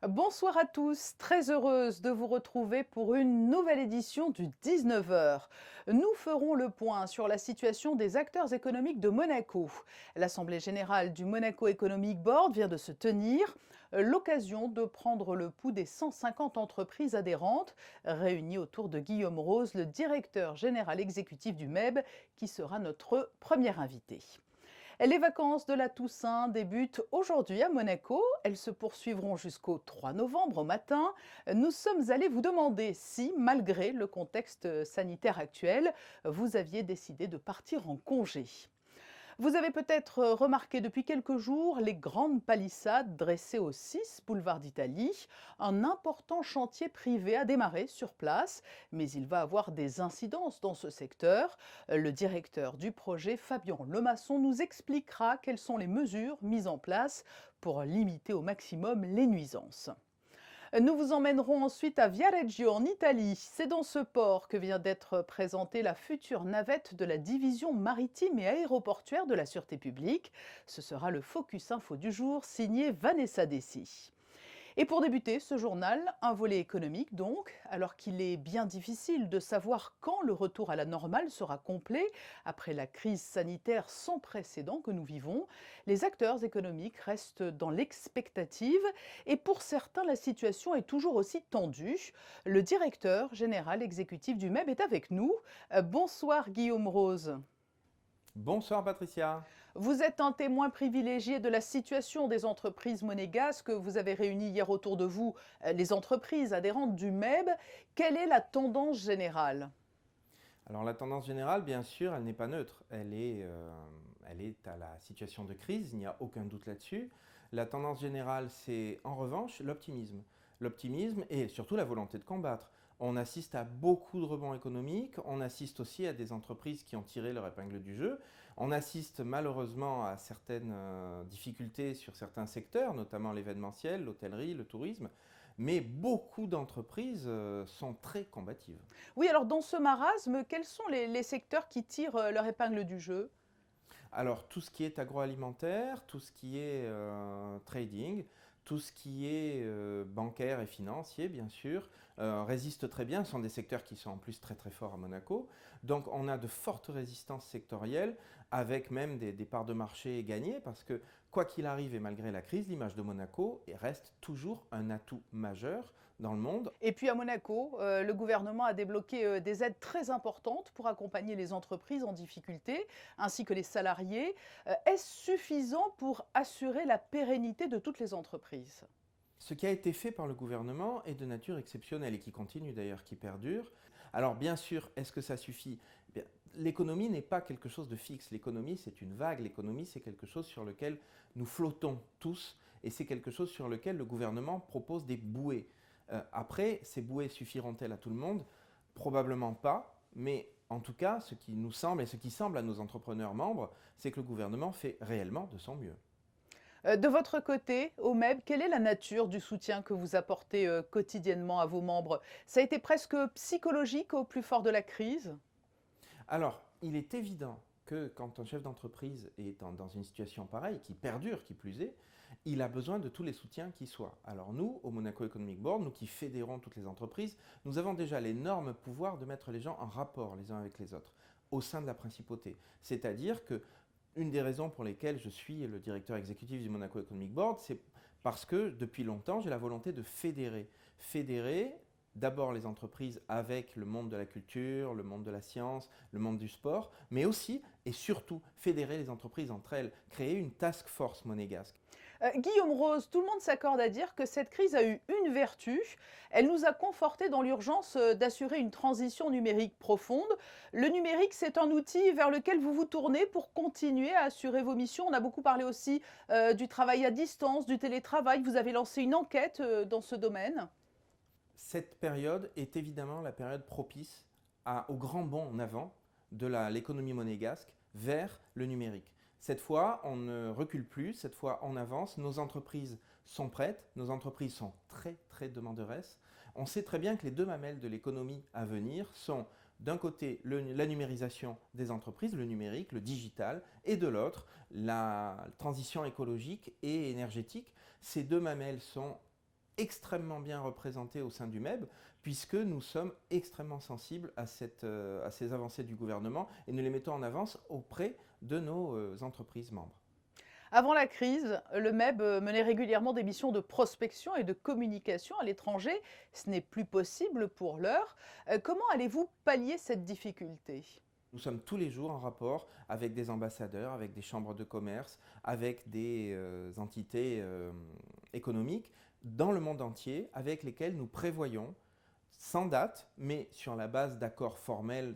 Bonsoir à tous, très heureuse de vous retrouver pour une nouvelle édition du 19h. Nous ferons le point sur la situation des acteurs économiques de Monaco. L'Assemblée générale du Monaco Economic Board vient de se tenir, l'occasion de prendre le pouls des 150 entreprises adhérentes réunies autour de Guillaume Rose, le directeur général exécutif du MEB, qui sera notre premier invité. Les vacances de la Toussaint débutent aujourd'hui à Monaco. Elles se poursuivront jusqu'au 3 novembre au matin. Nous sommes allés vous demander si, malgré le contexte sanitaire actuel, vous aviez décidé de partir en congé. Vous avez peut-être remarqué depuis quelques jours les grandes palissades dressées au 6 boulevard d'Italie. Un important chantier privé a démarré sur place, mais il va avoir des incidences dans ce secteur. Le directeur du projet, Fabien Lemasson, nous expliquera quelles sont les mesures mises en place pour limiter au maximum les nuisances. Nous vous emmènerons ensuite à Viareggio en Italie. C'est dans ce port que vient d'être présentée la future navette de la division maritime et aéroportuaire de la Sûreté publique. Ce sera le Focus Info du jour signé Vanessa Dessy. Et pour débuter ce journal, un volet économique donc, alors qu'il est bien difficile de savoir quand le retour à la normale sera complet, après la crise sanitaire sans précédent que nous vivons, les acteurs économiques restent dans l'expectative et pour certains la situation est toujours aussi tendue. Le directeur général exécutif du MEB est avec nous. Bonsoir Guillaume Rose. Bonsoir Patricia. Vous êtes un témoin privilégié de la situation des entreprises monégasques. Vous avez réuni hier autour de vous les entreprises adhérentes du MEB. Quelle est la tendance générale? Alors la tendance générale, bien sûr, elle n'est pas neutre. Elle est à la situation de crise, il n'y a aucun doute là-dessus. La tendance générale, c'est en revanche l'optimisme. L'optimisme et surtout la volonté de combattre. On assiste à beaucoup de rebonds économiques, on assiste aussi à des entreprises qui ont tiré leur épingle du jeu, on assiste malheureusement à certaines difficultés sur certains secteurs, notamment l'événementiel, l'hôtellerie, le tourisme, mais beaucoup d'entreprises sont très combatives. Oui, alors dans ce marasme, quels sont les secteurs qui tirent leur épingle du jeu? Alors, tout ce qui est agroalimentaire, tout ce qui est trading, tout ce qui est bancaire et financier, bien sûr, résiste très bien. Ce sont des secteurs qui sont en plus très très forts à Monaco. Donc, on a de fortes résistances sectorielles, avec même des parts de marché gagnées, parce que quoi qu'il arrive et malgré la crise, l'image de Monaco reste toujours un atout majeur dans le monde. Et puis à Monaco, le gouvernement a débloqué des aides très importantes pour accompagner les entreprises en difficulté, ainsi que les salariés. Est-ce suffisant pour assurer la pérennité de toutes les entreprises? Ce qui a été fait par le gouvernement est de nature exceptionnelle et qui continue d'ailleurs, qui perdure. Alors bien sûr, est-ce que ça suffit? L'économie n'est pas quelque chose de fixe. L'économie, c'est une vague. L'économie, c'est quelque chose sur lequel nous flottons tous et c'est quelque chose sur lequel le gouvernement propose des bouées. Après, ces bouées suffiront-elles à tout le monde? Probablement pas, mais en tout cas, ce qui nous semble et ce qui semble à nos entrepreneurs membres, c'est que le gouvernement fait réellement de son mieux. De votre côté, au MEB, quelle est la nature du soutien que vous apportez quotidiennement à vos membres? Ça a été presque psychologique au plus fort de la crise? Alors, il est évident que quand un chef d'entreprise est dans une situation pareille, qui perdure, qui plus est, il a besoin de tous les soutiens qui soient. Alors nous, au Monaco Economic Board, nous qui fédérons toutes les entreprises, nous avons déjà l'énorme pouvoir de mettre les gens en rapport les uns avec les autres, au sein de la principauté. C'est-à-dire que une des raisons pour lesquelles je suis le directeur exécutif du Monaco Economic Board, c'est parce que depuis longtemps, j'ai la volonté de fédérer. Fédérer d'abord les entreprises avec le monde de la culture, le monde de la science, le monde du sport, mais aussi et surtout fédérer les entreprises entre elles, créer une task force monégasque. Guillaume Rose, tout le monde s'accorde à dire que cette crise a eu une vertu. Elle nous a confortés dans l'urgence d'assurer une transition numérique profonde. Le numérique, c'est un outil vers lequel vous vous tournez pour continuer à assurer vos missions. On a beaucoup parlé aussi du travail à distance, du télétravail. Vous avez lancé une enquête dans ce domaine. Cette période est évidemment la période propice au grand bond en avant de l'économie monégasque vers le numérique. Cette fois, on ne recule plus, cette fois on avance, nos entreprises sont prêtes, nos entreprises sont très très demanderesses. On sait très bien que les deux mamelles de l'économie à venir sont d'un côté la numérisation des entreprises, le numérique, le digital, et de l'autre la transition écologique et énergétique. Ces deux mamelles sont extrêmement bien représentés au sein du MEB, puisque nous sommes extrêmement sensibles à ces avancées du gouvernement et nous les mettons en avance auprès de nos entreprises membres. Avant la crise, le MEB menait régulièrement des missions de prospection et de communication à l'étranger. Ce n'est plus possible pour l'heure. Comment allez-vous pallier cette difficulté? Nous sommes tous les jours en rapport avec des ambassadeurs, avec des chambres de commerce, avec des entités économiques dans le monde entier avec lesquelles nous prévoyons, sans date, mais sur la base d'accords formels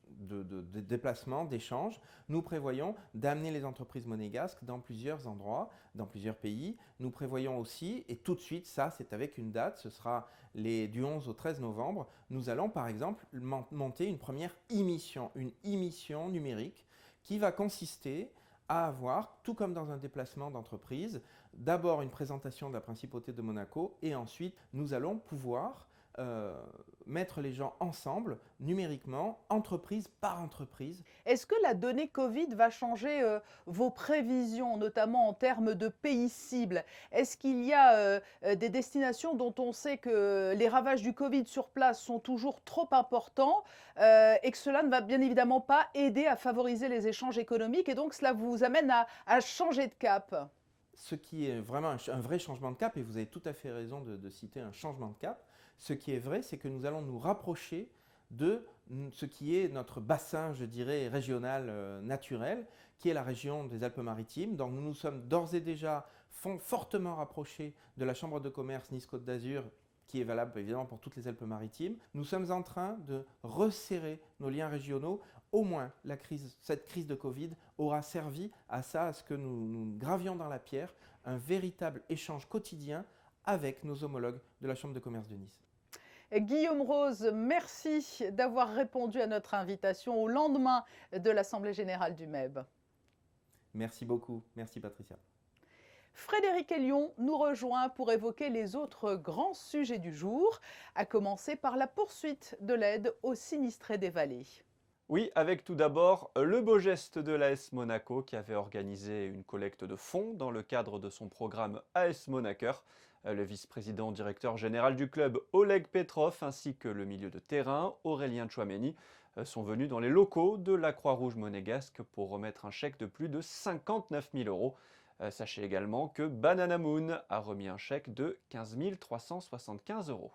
de déplacement, d'échange, nous prévoyons d'amener les entreprises monégasques dans plusieurs endroits, dans plusieurs pays. Nous prévoyons aussi, et tout de suite, ça c'est avec une date, ce sera du 11 au 13 novembre, nous allons par exemple monter une première émission, une émission numérique qui va consister à avoir, tout comme dans un déplacement d'entreprise, d'abord une présentation de la principauté de Monaco et ensuite nous allons pouvoir mettre les gens ensemble, numériquement, entreprise par entreprise. Est-ce que la donnée Covid va changer vos prévisions, notamment en termes de pays cibles? Est-ce qu'il y a des destinations dont on sait que les ravages du Covid sur place sont toujours trop importants et que cela ne va bien évidemment pas aider à favoriser les échanges économiques et donc cela vous amène à changer de cap? Ce qui est vraiment un vrai changement de cap, et vous avez tout à fait raison de citer un changement de cap, ce qui est vrai, c'est que nous allons nous rapprocher de ce qui est notre bassin, je dirais, régional naturel, qui est la région des Alpes-Maritimes. Donc nous nous sommes d'ores et déjà fortement rapprochés de la Chambre de commerce Nice-Côte d'Azur, qui est valable évidemment pour toutes les Alpes-Maritimes. Nous sommes en train de resserrer nos liens régionaux. Au moins, cette crise de Covid aura servi à ça, à ce que nous gravions dans la pierre un véritable échange quotidien avec nos homologues de la Chambre de commerce de Nice. Guillaume Rose, merci d'avoir répondu à notre invitation au lendemain de l'Assemblée générale du MEB. Merci beaucoup. Merci Patricia. Frédéric Hélion nous rejoint pour évoquer les autres grands sujets du jour, à commencer par la poursuite de l'aide aux sinistrés des vallées. Oui, avec tout d'abord le beau geste de l'AS Monaco qui avait organisé une collecte de fonds dans le cadre de son programme AS Monaker. Le vice-président directeur général du club Oleg Petrov ainsi que le milieu de terrain Aurélien Tchouaméni sont venus dans les locaux de la Croix-Rouge monégasque pour remettre un chèque de plus de 59 000 €. Sachez également que Banana Moon a remis un chèque de 15 375 €.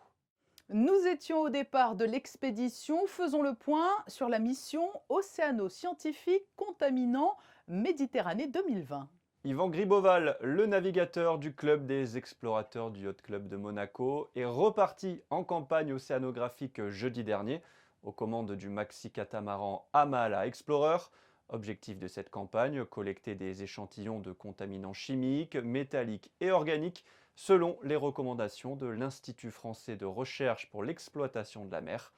Nous étions au départ de l'expédition. Faisons le point sur la mission océano-scientifique contaminant Méditerranée 2020. Yvan Griboval, le navigateur du club des explorateurs du Yacht Club de Monaco, est reparti en campagne océanographique jeudi dernier aux commandes du maxi-catamaran Amala Explorer. Objectif de cette campagne, collecter des échantillons de contaminants chimiques, métalliques et organiques selon les recommandations de l'Institut français de recherche pour l'exploitation de la mer.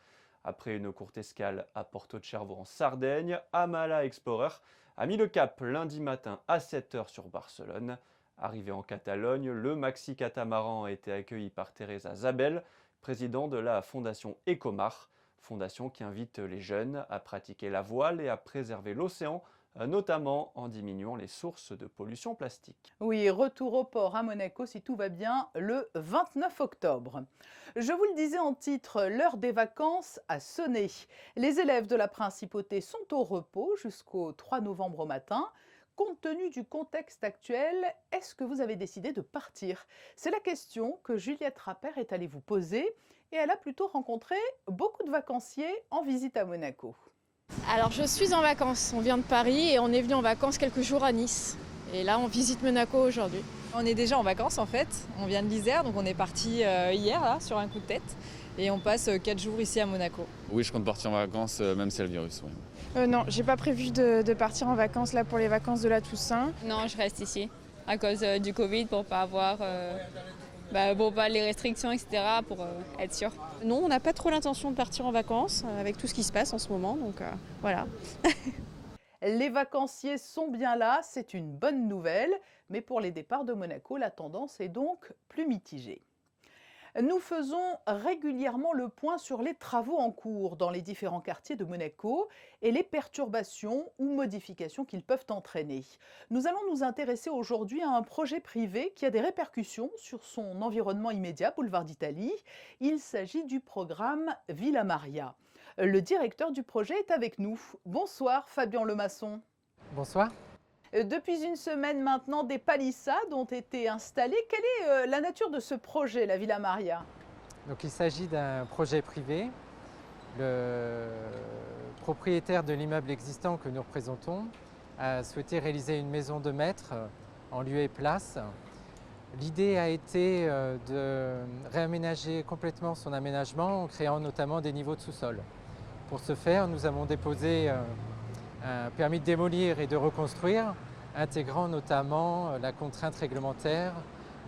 Après une courte escale à Porto de Cervo en Sardaigne, Amala Explorer a mis le cap lundi matin à 7 h sur Barcelone. Arrivé en Catalogne, le maxi-catamaran a été accueilli par Teresa Zabel, président de la fondation Ecomar, fondation qui invite les jeunes à pratiquer la voile et à préserver l'océan, notamment en diminuant les sources de pollution plastique. Oui, retour au port à Monaco si tout va bien le 29 octobre. Je vous le disais en titre, l'heure des vacances a sonné. Les élèves de la principauté sont au repos jusqu'au 3 novembre au matin. Compte tenu du contexte actuel, est-ce que vous avez décidé de partir? C'est la question que Juliette Rappert est allée vous poser et elle a plutôt rencontré beaucoup de vacanciers en visite à Monaco. Alors je suis en vacances, on vient de Paris et on est venu en vacances quelques jours à Nice. Et là on visite Monaco aujourd'hui. On est déjà en vacances en fait, on vient de l'Isère, donc on est parti hier là, sur un coup de tête. Et on passe 4 jours ici à Monaco. Oui, je compte partir en vacances, même si c'est le virus. Ouais. Non, j'ai pas prévu de partir en vacances là pour les vacances de la Toussaint. Non, je reste ici à cause du Covid pour pas avoir les restrictions, etc. pour être sûr. Non, on n'a pas trop l'intention de partir en vacances avec tout ce qui se passe en ce moment, donc voilà. Les vacanciers sont bien là, c'est une bonne nouvelle, mais pour les départs de Monaco, la tendance est donc plus mitigée. Nous faisons régulièrement le point sur les travaux en cours dans les différents quartiers de Monaco et les perturbations ou modifications qu'ils peuvent entraîner. Nous allons nous intéresser aujourd'hui à un projet privé qui a des répercussions sur son environnement immédiat, boulevard d'Italie. Il s'agit du programme Villa Maria. Le directeur du projet est avec nous. Bonsoir Fabien Lemasson. Bonsoir. Depuis une semaine maintenant, des palissades ont été installées. Quelle est la nature de ce projet, la Villa Maria? Donc, il s'agit d'un projet privé. Le propriétaire de l'immeuble existant que nous représentons a souhaité réaliser une maison de maître en lieu et place. L'idée a été de réaménager complètement son aménagement en créant notamment des niveaux de sous-sol. Pour ce faire, nous avons déposé un permis de démolir et de reconstruire, intégrant notamment la contrainte réglementaire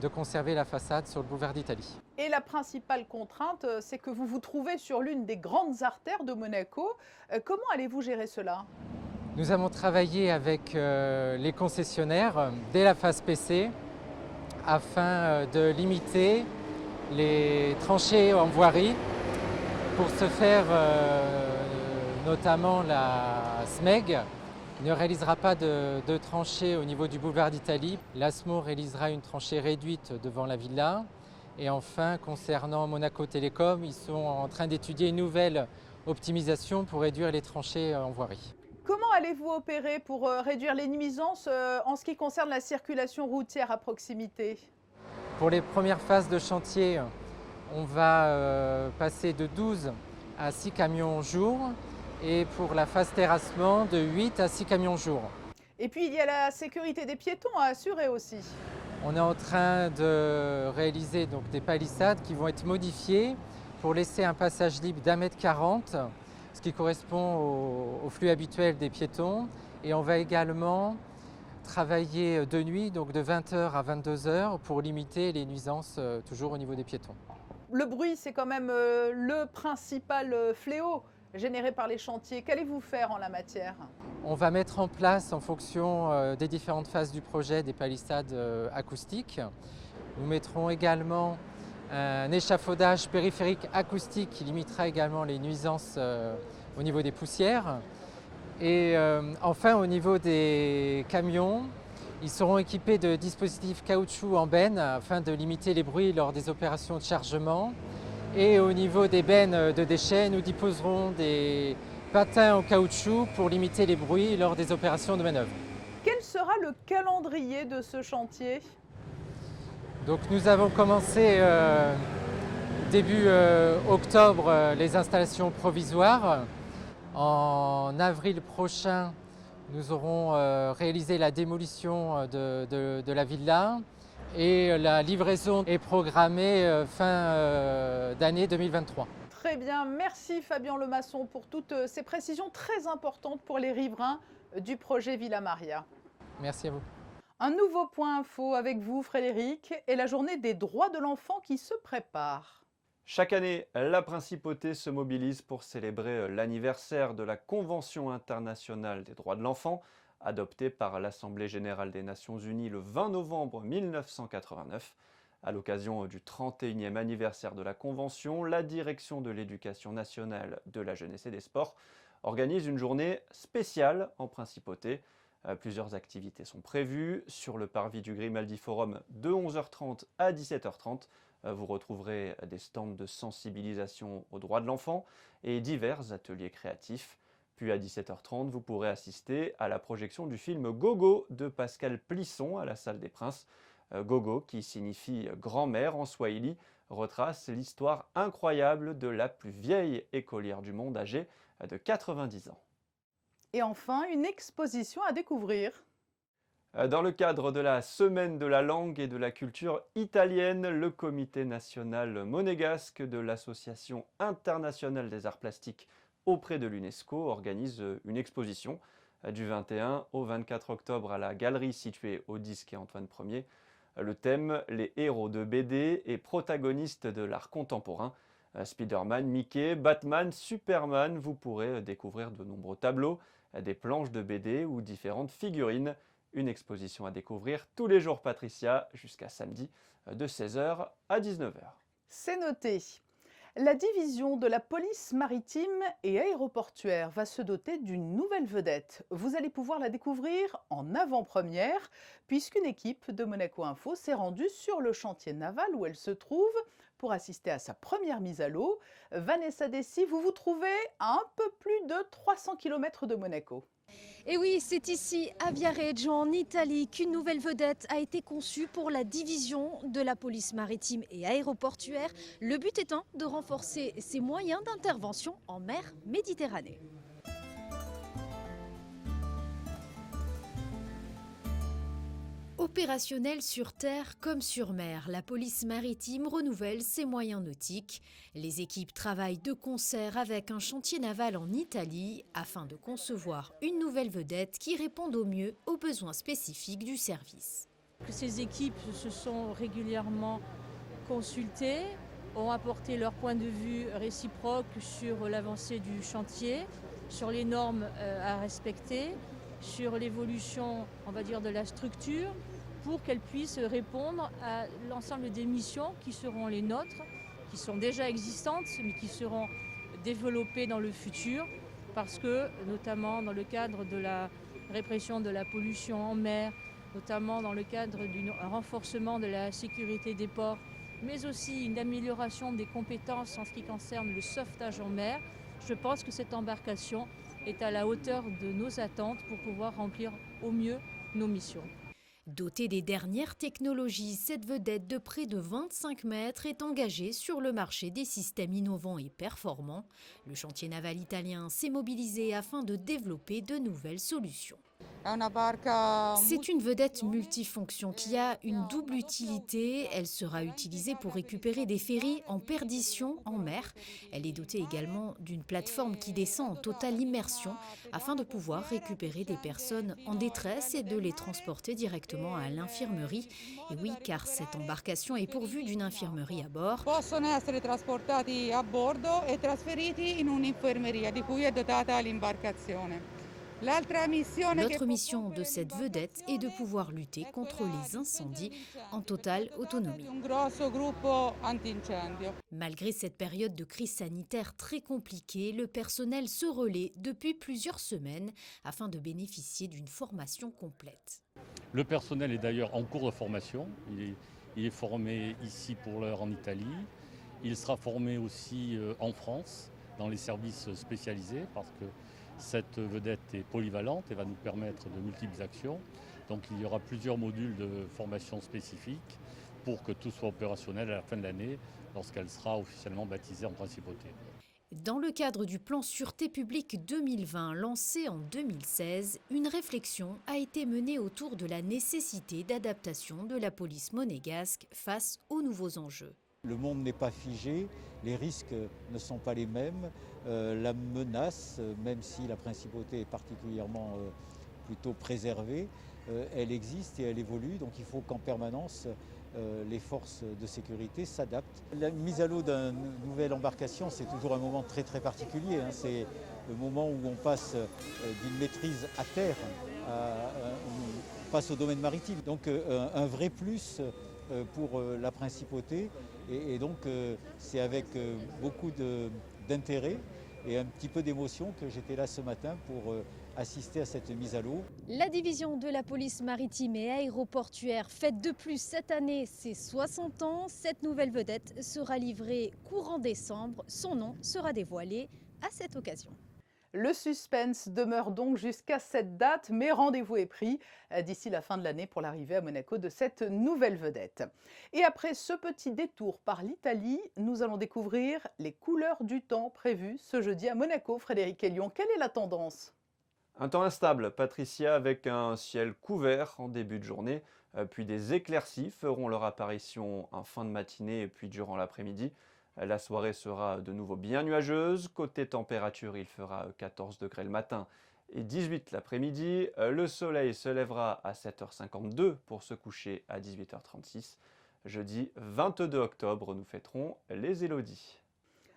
de conserver la façade sur le boulevard d'Italie. Et la principale contrainte, c'est que vous vous trouvez sur l'une des grandes artères de Monaco. Comment allez-vous gérer cela? Nous avons travaillé avec les concessionnaires dès la phase PC afin de limiter les tranchées en voirie. Pour ce faire, notamment la SMEG ne réalisera pas de tranchée au niveau du boulevard d'Italie. L'ASMO réalisera une tranchée réduite devant la villa. Et enfin, concernant Monaco Télécom, ils sont en train d'étudier une nouvelle optimisation pour réduire les tranchées en voirie. Comment allez-vous opérer pour réduire les nuisances en ce qui concerne la circulation routière à proximité? Pour les premières phases de chantier, on va passer de 12 à 6 camions jour. Et pour la phase terrassement, de 8 à 6 camions jour. Et puis il y a la sécurité des piétons à assurer aussi. On est en train de réaliser donc des palissades qui vont être modifiées pour laisser un passage libre d'1,40 m, ce qui correspond au flux habituel des piétons. Et on va également travailler de nuit, donc de 20h à 22h, pour limiter les nuisances toujours au niveau des piétons. Le bruit, c'est quand même le principal fléau généré par les chantiers. Qu'allez-vous faire en la matière? On va mettre en place, en fonction des différentes phases du projet, des palissades acoustiques. Nous mettrons également un échafaudage périphérique acoustique qui limitera également les nuisances au niveau des poussières. Et enfin, au niveau des camions, ils seront équipés de dispositifs caoutchouc en benne afin de limiter les bruits lors des opérations de chargement. Et au niveau des bennes de déchets, nous disposerons des patins en caoutchouc pour limiter les bruits lors des opérations de manœuvre. Quel sera le calendrier de ce chantier? Donc nous avons commencé début octobre les installations provisoires. En avril prochain, nous aurons réalisé la démolition de la villa. Et la livraison est programmée fin d'année 2023. Très bien, merci Fabien Lemasson pour toutes ces précisions très importantes pour les riverains du projet Villa Maria. Merci à vous. Un nouveau point info avec vous Frédéric et la journée des droits de l'enfant qui se prépare. Chaque année, la Principauté se mobilise pour célébrer l'anniversaire de la Convention internationale des droits de l'enfant, adoptée par l'Assemblée générale des Nations unies le 20 novembre 1989. À l'occasion du 31e anniversaire de la Convention, la Direction de l'Éducation nationale, de la jeunesse et des sports organise une journée spéciale en Principauté. Plusieurs activités sont prévues sur le parvis du Grimaldi Forum de 11h30 à 17h30. Vous retrouverez des stands de sensibilisation aux droits de l'enfant et divers ateliers créatifs. Puis à 17h30, vous pourrez assister à la projection du film Gogo de Pascal Plisson à la Salle des Princes. Gogo, qui signifie grand-mère en swahili, retrace l'histoire incroyable de la plus vieille écolière du monde âgée de 90 ans. Et enfin, une exposition à découvrir. Dans le cadre de la Semaine de la langue et de la culture italienne, le Comité national monégasque de l'Association internationale des arts plastiques auprès de l'UNESCO organise une exposition du 21 au 24 octobre à la galerie située au 10 quai Antoine Ier. Le thème, les héros de BD et protagonistes de l'art contemporain. Spider-Man, Mickey, Batman, Superman, vous pourrez découvrir de nombreux tableaux, des planches de BD ou différentes figurines. Une exposition à découvrir tous les jours Patricia jusqu'à samedi de 16h à 19h. C'est noté. La division de la police maritime et aéroportuaire va se doter d'une nouvelle vedette. Vous allez pouvoir la découvrir en avant-première, puisqu'une équipe de Monaco Info s'est rendue sur le chantier naval où elle se trouve pour assister à sa première mise à l'eau. Vanessa Dessy, vous vous trouvez à un peu plus de 300 km de Monaco. Et oui, c'est ici, à Viareggio, en Italie, qu'une nouvelle vedette a été conçue pour la division de la police maritime et aéroportuaire. Le but étant de renforcer ses moyens d'intervention en mer Méditerranée. Opérationnelle sur terre comme sur mer, la police maritime renouvelle ses moyens nautiques. Les équipes travaillent de concert avec un chantier naval en Italie afin de concevoir une nouvelle vedette qui réponde au mieux aux besoins spécifiques du service. Ces équipes se sont régulièrement consultées, ont apporté leur point de vue réciproque sur l'avancée du chantier, sur les normes à respecter, sur l'évolution, on va dire, de la structure, pour qu'elle puisse répondre à l'ensemble des missions qui seront les nôtres, qui sont déjà existantes, mais qui seront développées dans le futur, parce que, notamment dans le cadre de la répression de la pollution en mer, notamment dans le cadre d'un renforcement de la sécurité des ports, mais aussi une amélioration des compétences en ce qui concerne le sauvetage en mer, je pense que cette embarcation est à la hauteur de nos attentes pour pouvoir remplir au mieux nos missions. Dotée des dernières technologies, cette vedette de près de 25 mètres est engagée sur le marché des systèmes innovants et performants. Le chantier naval italien s'est mobilisé afin de développer de nouvelles solutions. C'est une vedette multifonction qui a une double utilité. Elle sera utilisée pour récupérer des ferries en perdition en mer. Elle est dotée également d'une plateforme qui descend en totale immersion afin de pouvoir récupérer des personnes en détresse et de les transporter directement à l'infirmerie. Et oui, car cette embarcation est pourvue d'une infirmerie à bord. Possono essere trasportati a bordo e trasferiti in un'infermeria di cui è dotata l'imbarcazione. L'autre mission de cette vedette est de pouvoir lutter contre les incendies en totale autonomie. Malgré cette période de crise sanitaire très compliquée, le personnel se relaie depuis plusieurs semaines afin de bénéficier d'une formation complète. Le personnel est d'ailleurs en cours de formation. Il est formé ici pour l'heure en Italie. Il sera formé aussi en France dans les services spécialisés parce que cette vedette est polyvalente et va nous permettre de multiples actions. Donc il y aura plusieurs modules de formation spécifiques pour que tout soit opérationnel à la fin de l'année lorsqu'elle sera officiellement baptisée en principauté. Dans le cadre du plan Sûreté publique 2020 lancé en 2016, une réflexion a été menée autour de la nécessité d'adaptation de la police monégasque face aux nouveaux enjeux. Le monde n'est pas figé, les risques ne sont pas les mêmes, la menace, même si la principauté est particulièrement plutôt préservée, elle existe et elle évolue, donc il faut qu'en permanence les forces de sécurité s'adaptent. La mise à l'eau d'une nouvelle embarcation, c'est toujours un moment très très particulier, hein. C'est le moment où on passe d'une maîtrise à terre, on passe au domaine maritime, donc un vrai plus pour la principauté et donc c'est avec beaucoup d'intérêt et un petit peu d'émotion que j'étais là ce matin pour assister à cette mise à l'eau. La division de la police maritime et aéroportuaire fête de plus cette année ses 60 ans. Cette nouvelle vedette sera livrée courant décembre. Son nom sera dévoilé à cette occasion. Le suspense demeure donc jusqu'à cette date, mais rendez-vous est pris d'ici la fin de l'année pour l'arrivée à Monaco de cette nouvelle vedette. Et après ce petit détour par l'Italie, nous allons découvrir les couleurs du temps prévues ce jeudi à Monaco. Frédéric Elion, quelle est la tendance ? Un temps instable, Patricia, avec un ciel couvert en début de journée, puis des éclaircies feront leur apparition en fin de matinée et puis durant l'après-midi. La soirée sera de nouveau bien nuageuse. Côté température, il fera 14 degrés le matin et 18 l'après-midi. Le soleil se lèvera à 7h52 pour se coucher à 18h36. Jeudi 22 octobre, nous fêterons les Élodies.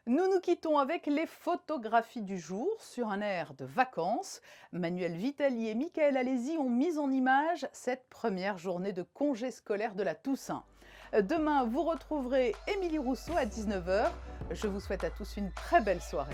Nous nous quittons avec les photographies du jour sur un air de vacances. Manuel Vitali et Michael Alési ont mis en image cette première journée de congé scolaire de la Toussaint. Demain, vous retrouverez Émilie Rousseau à 19 h. Je vous souhaite à tous une très belle soirée.